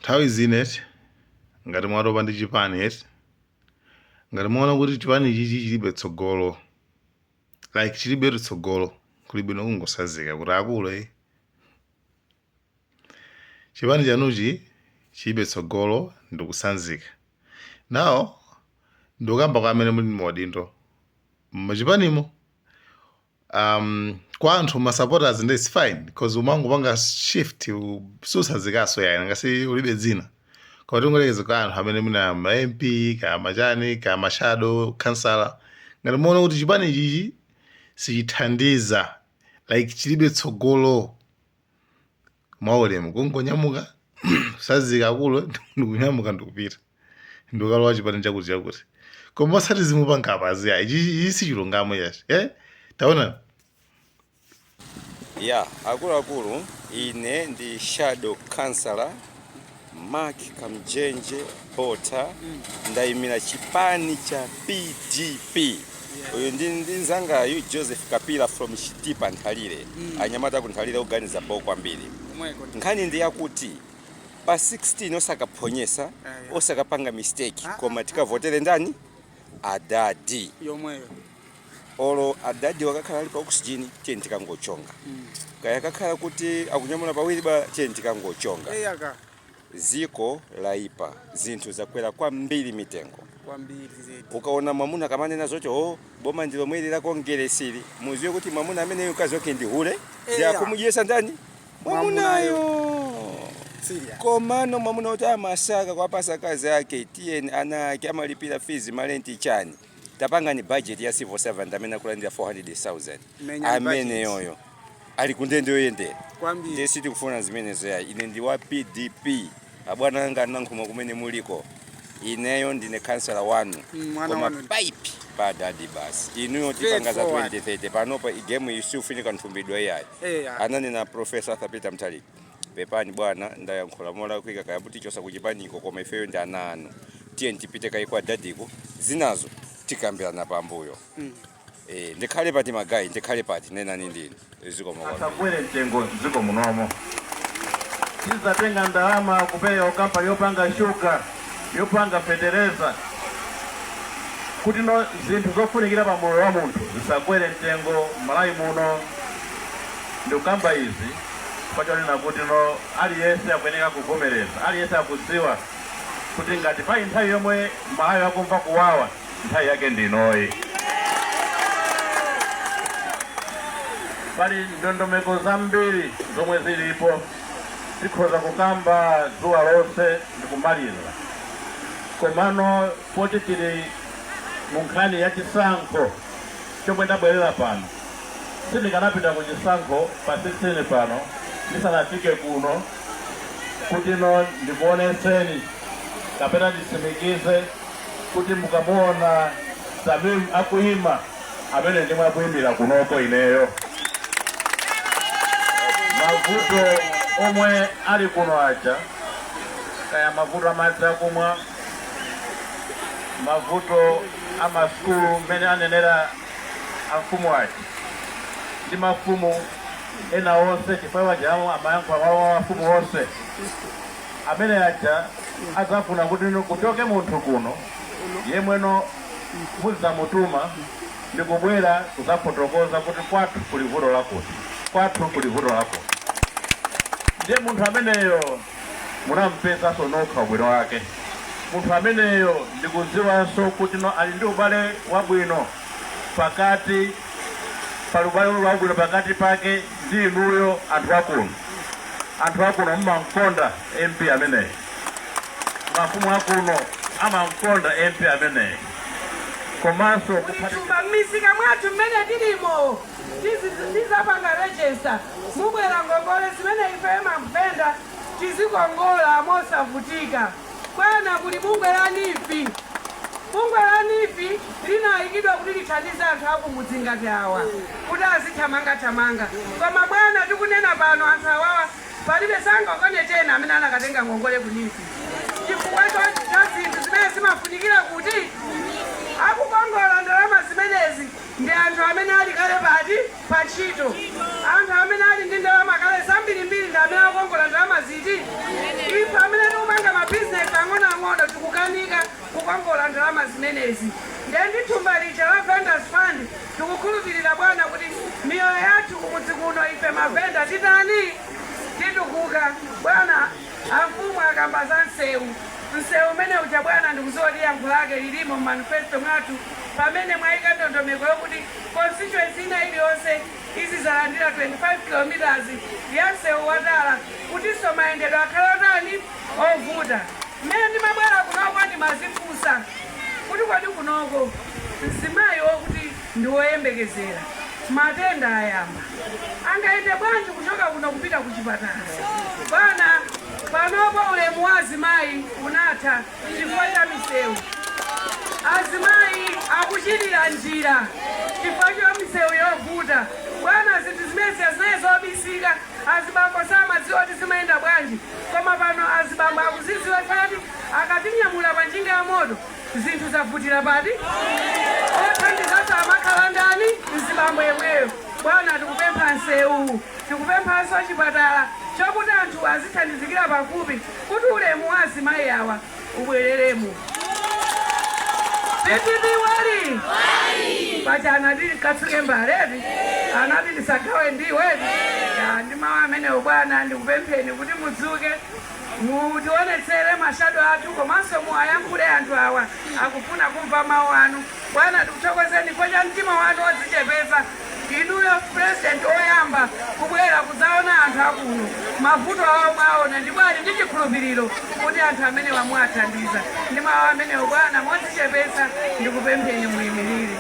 nthawi zinet ngati mwatopa ndi chipani eti ngati mwaona kuti chipani chichi chilibe tsogolo like chilibe tsogolo kulibe nokungosazika kuti akulu chipani chanuchi chilibe tsogolo ndikusanzika now ndikamba kwa amene muli maudindo mmachipanimo kwa anthu ma supporters and it's fine because umangopanga shift susazikaso yani ngasi ulibe dzina kwa tingolekeza kwa anthu amene muna ma MP ka machani ka mashado councilor ngati muona kuti chipani chichi sichithandiza like chilibe tsogolo mwaulemu kungonyamuka sazika kulo ndikunyamuka ndikupita ndikalowa chipani chakuti koma masati zimupanga apazi ya ichi sichilungamo yachi taona akuluakulu ine ndi shadow councilor Mark Kamjenje Bota ndayimira chipani cha PDP uyu ndi nzangayu Joseph Kapila from Chitipa Nthalire anyamata ku Nthalire oganiza boko kwambiri nkhani ndi yakuti pa 16 osakaphonyesa osakapanga mistake koma tikavotere ndani adadi yomweyo olo adadi wakakhala ali pa oxygen tiye tikangochonga kaya kakhala kuti akunyamula pawiri ba tiye tikangochonga ziko laipa zinthu zakwera kwambiri mitengo kwambiri zedi ukaona mwamuna kamanena zocho boma ndilo mwili lako ngeresiri muziwe kuti mwamuna amene ukazi wake ndi hule ya kumujesa ndani mwamunayo komano mwamuna uta masaka kwa pasa kazi yake tiye ana ake amalipira fees malenti chani tapanga ni budget ya civil servant amene kulandira 400,000 amene yoyo ali kundende yoyende kwambiri ndesi tikufuna zimenezo ya ine ndi wa PDP abwana anga nankhuma kumene muliko ineyo ndine councilor wanu koma pipe pa dadi basi inuyo tipangaza 2030 panopa igemu isufunika nthumbidwa yayi anani na professor Thapita Mthalika pepani bwana ndayankhula mola kuika kayabuti chosa kuchipaniko koma ifeyo ndi ananu tiye ntipite kai kwa dadiko zinazo tikambirana pambuyo ndikhale pati magayi ndikhale pati nenani ndini ziko mwa asakwere mtengo ziko munomo tizatenga ndalama kupeya okapa yopanga shuka yopanga fetereza kuti no zinthu zofunikira pa moyo wa munthu zisakwere mtengo malayi muno ndikamba izi pachonena kuti no aliyense akuyeneka kuvomereza aliyense akudziwa kuti ngati pali nthawi yomwe malayi akumva kuwawa nthawi yake ndinoyi pali ndondomeko zambiri zomwe zilipo tikhoza kukamba dzuwa lonse ndikumaliza komano poti tili mu nkhani ya chisankho chomwe ndabwerera pano sindikanapita ku chisankho pa 16 pano ndisanafike kuno kuti no ndikuoneseni kapena ndisimikize kuti mukamuona Samim akuyima amene ndimwe akuyimira kunoko ineyo mavuto omwe ali kuno aja kaya mavuto amadzi akumwa mavuto amaskulu mmene anenera amfumu aja ndi mafumu ena onse chifukwa chawo amayankhula wawo mafumu onse amene aja azafuna kuti kuchoke munthu kuno yemweno muzamutuma ndikubwera kuzafotokoza kuti kwathu kuli vuto lakuti kwathu kuli vuto lakuti ndiye munthu ameneyo munampeza sonokha ubwino wake munthu ameneyo ndikudziwanso kuti no ali ndi ubale wabwino pakati pali ubale wabwino pakati pake ndi inuyo anthu akuno mmankonda MP ameneyo mafumu akuno amankonda MP ameneyo komanso kuchumba misika mwathu mmene tilimo tizapanga register mubwera ngongole zimene ife mamvenda tizikongola mosavutika kwana kuli bungweranifi linayikidwa kuti lithandize anthu aku mudzinga awa kuti azithamanga koma bwana tikunena pano anthu awawa palibe sangakone tena amene anakatenga ngongole kunifi chifukwa cha zinthu zimene zimafunikira kuti akukongola ndalama zimenezi ndi anthu amene ali kale pati pa ntchito anthu amene ali ndi ndalama kale zambirimbiri ndi amene akukongola ndalama ziti ife amene tikupanga pang'ono tikukanika kukongola ndalama zimenezi. Ndi thumba lija la Vendors Fund tikukhulupirira Bwana kuti miyoyo yathu kumudzi kuno ife mavenda titani titukuka. Bwana amfumu akamba za msewu umene uja Bwana ndikuzoti yankho lake lilimo manifesto mwathu pamene mwayika ndondomeko yokuti constituency ina iliyonse izizalandira 25 kilometers ya msewu watala kutinso mayendedwe akhale otani ovuta. Mmene ndimabwera kunoko ndimazifunsa kuti kodi kunoko mzimayi wokuti ndiwoyembekezera matenda ayamba angaende bwanji kuchoka kuno kupita kuchipatala. Bwana panopo ulemu wa azimayi unatha chifukwa cha misewu. Azimayi akuchitira njira chifukwa cha misewu yovuta. Bwana zinthu zimene zobisika azibambo samadziwa kuti zimayenda bwanji, koma pano azibambo akuzidziwa kuti akatinyamula pa njinga ya moto zinthu zavutira pati othandizaso amakhala ndani mzibambo yemweyo. Bwana tikupempha nsewu, tikupemphanso chipatala chokuti anthu azithandizikira pafupi kuti ulemu wa azimayi awa ubwereremo. Titiwali pacha anati katsuke mbaleti anati ndisagawe ndiwedi ndi mawu amenewo. Bwana ndikupempheni kuti mudzuke mutionetsere mashado athu komanso muwayankhule anthu awa akufuna kumva mawu anu. Bwana tikuthokozeni kwa mtima wanu wodzichepetsa. Inuyo president oyamba kubwera kudzaona anthu akuno mavuto awo mwaona ndipo ali ndi chikhulupiriro kuti anthu amene wamwathandiza. Ndi mawu amenewo Bwana modzichepetsa ndikupempheni muyimirire.